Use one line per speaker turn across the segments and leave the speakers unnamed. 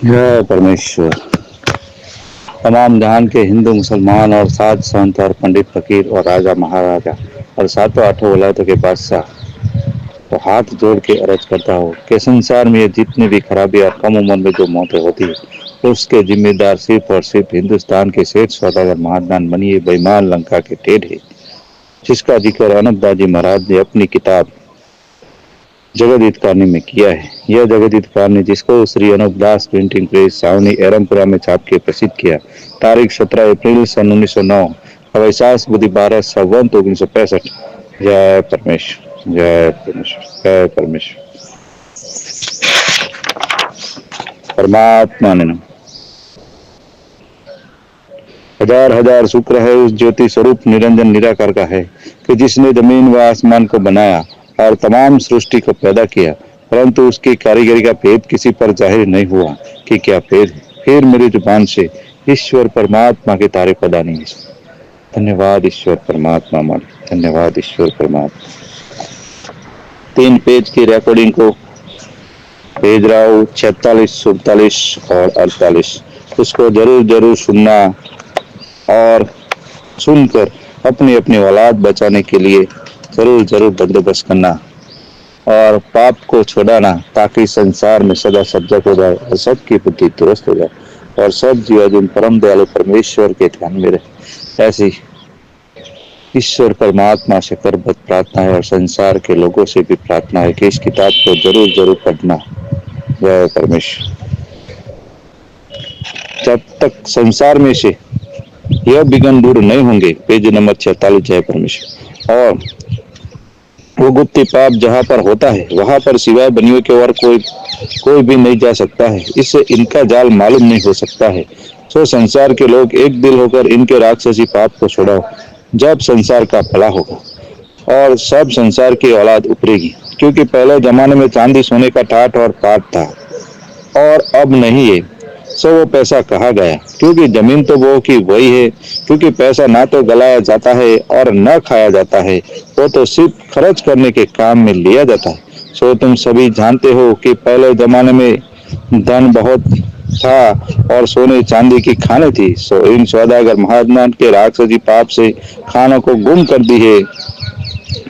जय परमेश्वर। तमाम जहान के हिंदू मुसलमान और साध संत और पंडित फकीर और राजा महाराजा और सातों आठों वलायतों के बादशाह तो हाथ जोड़ के अर्ज करता हो कि संसार में जितनी भी खराबी और कम उम्र में जो मौतें होती है उसके जिम्मेदार सिर्फ और सिर्फ हिंदुस्तान के सेठ सौदागर महादान बनिए बेईमान लंका के टेढ़े, जिसका जिक्र अनंतदास जी महाराज ने अपनी किताब जगदीत कारणी में किया है। यह जगदीत कारणी जिसको श्री अनूपदास प्रिंटिंग प्रेस सावनी एरमपुरा में छाप के प्रसिद्ध किया तारीख 17 अप्रैल सन 1909 अवैशाख बुधि 12 संवत 1965। जय परमेश्वर, जय परमेश्वर, जय परमेश्वर। परमात्मा ने हजार हजार शुक्र है उस ज्योति स्वरूप निरंजन निराकार का है कि जिसने जमीन व आसमान को बनाया और तमाम सृष्टि को पैदा किया, परंतु उसकी कारीगरी का भेद किसी पर जाहिर नहीं हुआ कि क्या भेद है। फिर मेरी जुबान से ईश्वर परमात्मा की तारीफ अदा नहीं है। धन्यवाद ईश्वर परमात्मा मालिक, धन्यवाद ईश्वर परमात्मा। 3 पेज की रिकॉर्डिंग को भेज रहा हूँ, 46, 47 और 48। उसको जरूर जरूर सुनना और सुनकर अपनी अपनी औलाद बचाने के लिए जरूर जरूर बंदोबस्त करना और पाप को छुड़ाना, ताकि संसार में सदा सजग हो जाए और सबकी बुद्धि दुरुस्त हो जाए और सब जीवाजुन परम दयालु परमेश्वर के ध्यान में रहे। ऐसी ईश्वर परमात्मा से करबद्ध प्रार्थना है और संसार के लोगों से भी प्रार्थना है कि इस किताब को जरूर जरूर पढ़ना। जय परमेश्वर। जब तक संसार में से यह विघ्न दूर नहीं होंगे, पेज नंबर 46। जय परमेश्वर। और वो गुप्त पाप जहाँ पर होता है वहां पर सिवाय बनियों के और कोई भी नहीं जा सकता है। इससे इनका जाल मालूम नहीं हो सकता है। तो संसार के लोग एक दिल होकर इनके राक्षसी पाप को छोड़ाओ, जब संसार का भला होगा और सब संसार की औलाद उभरेगी। क्योंकि पहले जमाने में चांदी सोने का ठाट और पाट था और अब नहीं है। सो वो पैसा कहाँ गया? क्योंकि जमीन तो वो की वही है। क्योंकि पैसा ना तो गलाया जाता है और न खाया जाता है, वो तो सिर्फ खर्च करने के काम में लिया जाता है। सो तुम सभी जानते हो कि पहले जमाने में धन बहुत था और सोने चांदी की खाने थी। सो इन सौदागर महात्मा के राक्षसी पाप से खानों को गुम कर दी है।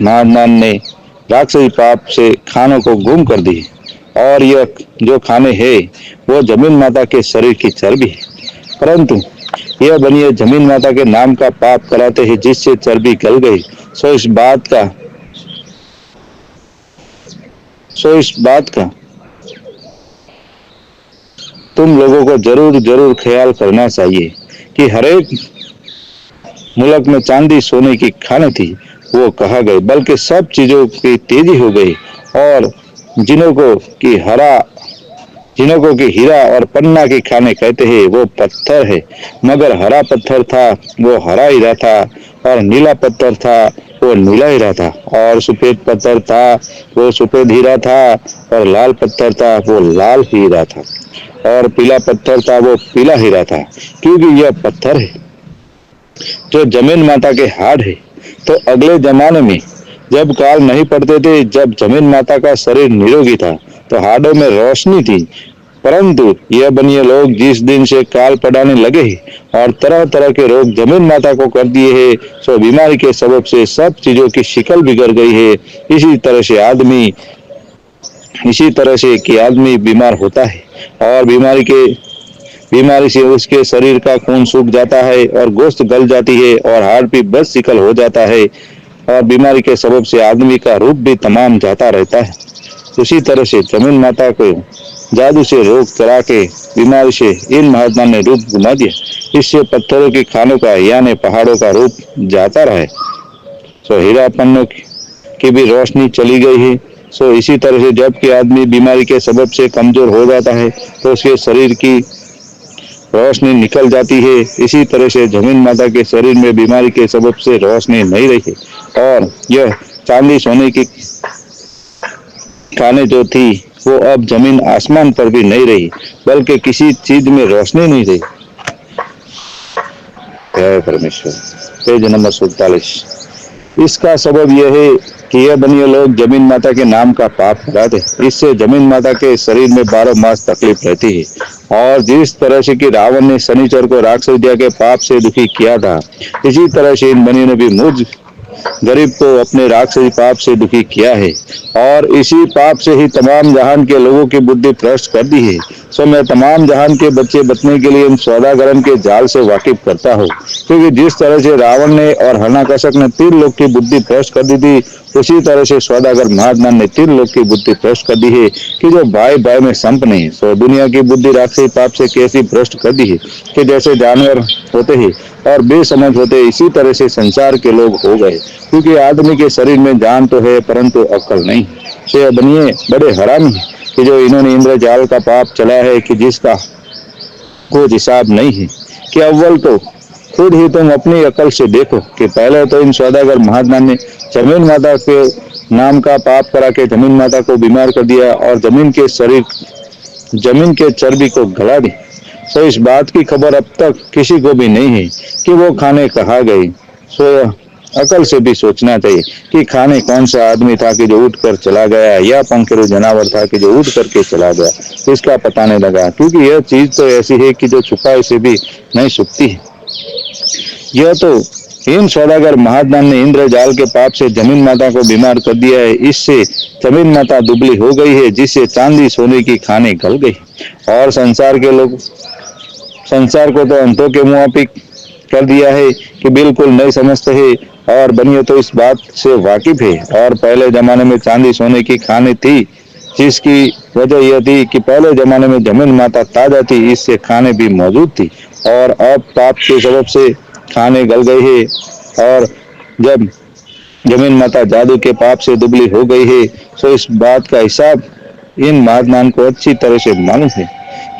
महात्मा ने राक्षसी पाप से खानों को गुम कर दी है और यह जो खाने हैं वो जमीन माता के शरीर की चर्बी है। परंतु यह बनिए जमीन माता के नाम का पाप कराते हैं, जिससे चर्बी गल गई। सो इस बात का तुम लोगों को जरूर जरूर ख्याल करना चाहिए कि हरेक मुल्क में चांदी सोने की खाने थी वो कहा गए, बल्कि सब चीजों की तेजी हो गई। और जिन्हों को कि हीरा और पन्ना की खाने कहते हैं वो पत्थर है, मगर हरा पत्थर था वो हरा हीरा था और नीला पत्थर था वो नीला हीरा था और सफेद पत्थर था वो सफेद हीरा था और लाल पत्थर था वो लाल हीरा था और पीला पत्थर था वो पीला हीरा था। क्योंकि यह पत्थर है जो जमीन माता के हाड़ है। तो अगले जमाने में जब काल नहीं पड़ते थे, जब जमीन माता का शरीर निरोगी था, तो हाड़ों में रोशनी थी। परंतु यह बनिए लोग जिस दिन से काल पड़ाने लगे हैं और तरह तरह के रोग जमीन माता को कर दिए हैं, सो बीमारी के सबब से सब चीजों की शिकल बिगड़ गई है। इसी तरह से कि आदमी बीमार होता है और बीमारी से उसके शरीर का खून सूख जाता है और गोश्त गल जाती है और हाड़ भी बस सिकल हो जाता है और बीमारी के सबब से आदमी का रूप भी तमाम जाता रहता है। उसी तरह से जमीन माता को जादू से रोग चला के बीमारी से इन महात्मा ने रूप घुमा दिया। इससे पत्थरों की खानों का यानी पहाड़ों का रूप जाता रहे। सो हीरा पन्नों की भी रोशनी चली गई है। सो इसी तरह से जबकि आदमी बीमारी के सबब से कमजोर हो जाता है तो उसके शरीर की रोशनी निकल जाती है। इसी तरह से जमीन माता के शरीर में बीमारी के सबब से रोशनी नहीं रही और यह चांदी सोने की खाने जो थी वो अब जमीन आसमान पर भी नहीं रही, बल्कि किसी चीज में रोशनी नहीं रही। जय परमेश्वर। Page number 47। इसका सबब यह है कि यह बनिए लोग जमीन माता के नाम का पाप कराते। इससे जमीन माता के शरीर में 12 मास तकलीफ रहती है। और जिस तरह से कि रावण ने शनिचर को राक्षस विद्या के पाप से दुखी किया था, इसी तरह से इन बनियों ने भी मुझ गरीब को अपने राक्षसी पाप से दुखी किया है। और इसी पाप से ही तमाम जहान के लोगों की बुद्धि भ्रष्ट कर दी है। सो मैं तमाम जहान के बच्चे बचने के लिए इन सौदागरन के जाल से वाकिफ करता हूँ, क्योंकि जिस तरह से रावण ने और हरणाकशक ने 3 लोग की बुद्धि भ्रष्ट कर दी थी, उसी तरह से सौदागर महात्मान ने 3 लोग की बुद्धि भ्रष्ट कर दी है कि जो भाई भाई में संप नहीं। सो दुनिया की बुद्धि राक्षसी पाप से कैसी भ्रष्ट कर दी है कि जैसे जानवर होते हैं और बेसमझ होते, इसी तरह से संसार के लोग हो गए। क्योंकि आदमी के शरीर में जान तो है परंतु अक्ल नहीं। तो बनिए बड़े हरामी है कि जो इन्होंने इंद्रजाल का पाप चला है कि जिसका कोई हिसाब नहीं है। कि अव्वल तो खुद ही तुम अपनी अकल से देखो कि पहले तो इन सौदागर महात्मा ने जमीन माता के नाम का पाप करा के जमीन माता को बीमार कर दिया और जमीन के चर्बी को गला दी। तो इस बात की खबर अब तक किसी को भी नहीं है कि वो खाने कहाँ गई। सो अकल से भी सोचना चाहिए कि खाने कौन सा आदमी था कि जो उठ कर चला गया, या पंखरू जानवर था कि जो उठ करके चला गया, इसका पता नहीं लगा। क्योंकि यह चीज तो ऐसी है कि जो छुपाए से भी नहीं छुपती है। यह तो इन सौदागर महात्मान ने इंद्रजाल के पाप से जमीन माता को बीमार कर दिया है। इससे जमीन माता दुबली हो गई है, जिससे चांदी सोने की खाने गल गई। और संसार के लोग संसार को तो अंतों के मुआफिक कर दिया है कि बिल्कुल नहीं समझते हैं। और बनिए तो इस बात से वाकिफ है। और पहले जमाने में चांदी सोने की खाने थी, जिसकी वजह यह थी कि पहले जमाने में जमीन माता ताजा थी, इससे खाने भी मौजूद थी। और अब पाप के सबब से खाने गल गई है। और जब जमीन माता जादू के पाप से दुबली हो गई है, तो इस बात का हिसाब इन महात्मान को अच्छी तरह से मालूम है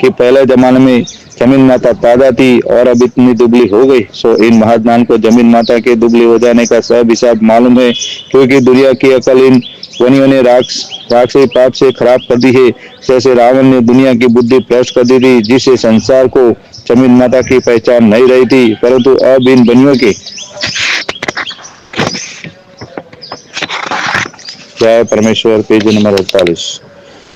कि पहले जमाने में जमीन माता ताजा थी और अब इतनी दुबली हो गई। सो इन महात्मान को जमीन माता के दुबली हो जाने का सब हिसाब मालूम है। क्योंकि दुनिया की अकल इन वनियों ने राक्षसी पाप से खराब कर दी है। जैसे रावण ने दुनिया की बुद्धि भ्रष्ट कर दी थी, जिससे संसार को जमीन माता की पहचान नहीं रही थी। परंतु अब इन बनियों के जय परमेश्वर, पेज नंबर 48।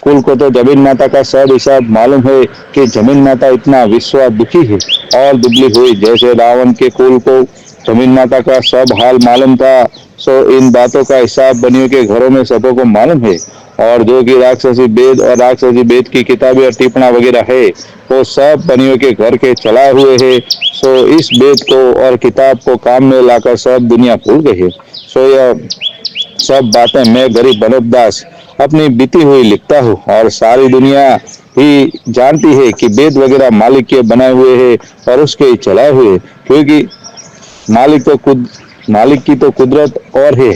कुल को तो जमीन माता का सब हिसाब मालूम है कि जमीन माता इतना विश्वास दुखी है और दुबली हुई। जैसे रावण के कुल को जमीन माता का सब हाल मालूम था, सो इन बातों का हिसाब बनियों के घरों में सबों को मालूम है। और जो कि राक्षसी वेद की किताबें और टिप्पणा वगैरह है, वो सब बनियों के घर के चलाए हुए है। सो इस वेद को और किताब को काम में लाकर सब दुनिया भूल गई है। सो यह सब बातें मैं गरीब बनोबदास अपनी बीती हुई लिखता हूँ। और सारी दुनिया ही जानती है कि वेद वगैरह मालिक के बनाए हुए हैं और उसके ही चलाए हुए। क्योंकि मालिक की तो कुदरत और है।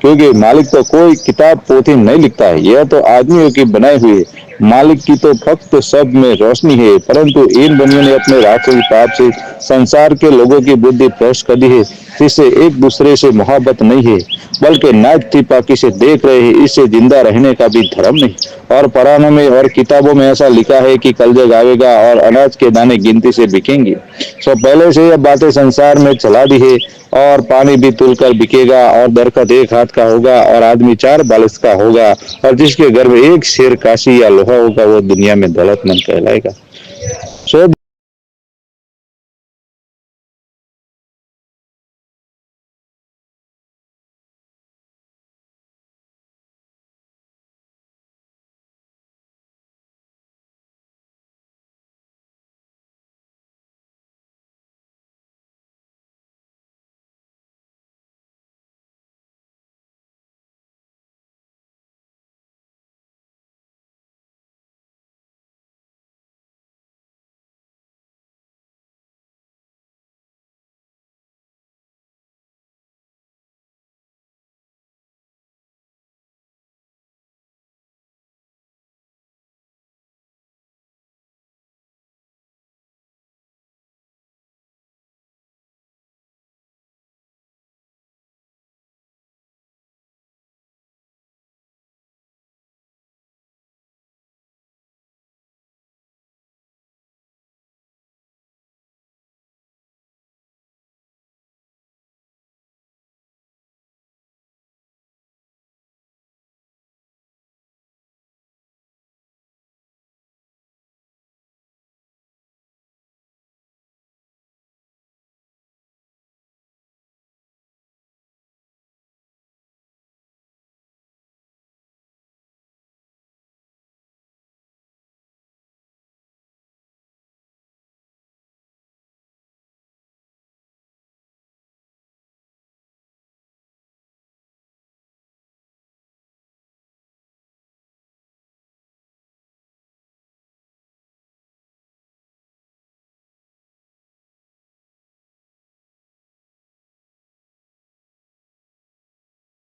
क्योंकि मालिक तो कोई किताब पोथी नहीं लिखता है, यह तो आदमियों की बनाई हुई है। मालिक की तो फक्त सब में रोशनी है। परंतु इन बनियों ने अपने राक्षसी पाप से संसार के लोगों की बुद्धि भ्रष्ट कर दी है, जिससे एक दूसरे से मोहब्बत नहीं है, बल्कि नाचती पाकी से देख रहे हैं। इससे जिंदा रहने का भी धर्म नहीं। और पुराणों में और किताबों में ऐसा लिखा है कि कल जग आवेगा और अनाज के दाने गिनती से बिकेंगे। सो पहले से यह बातें संसार में चला दी है। और पानी भी तुलकर बिकेगा और दरखत एक हाथ का होगा और आदमी 4 बालिश का होगा। और जिसके घर में एक शेर काशी या लोहा होगा, वो दुनिया में दौलतमंद कहलाएगा।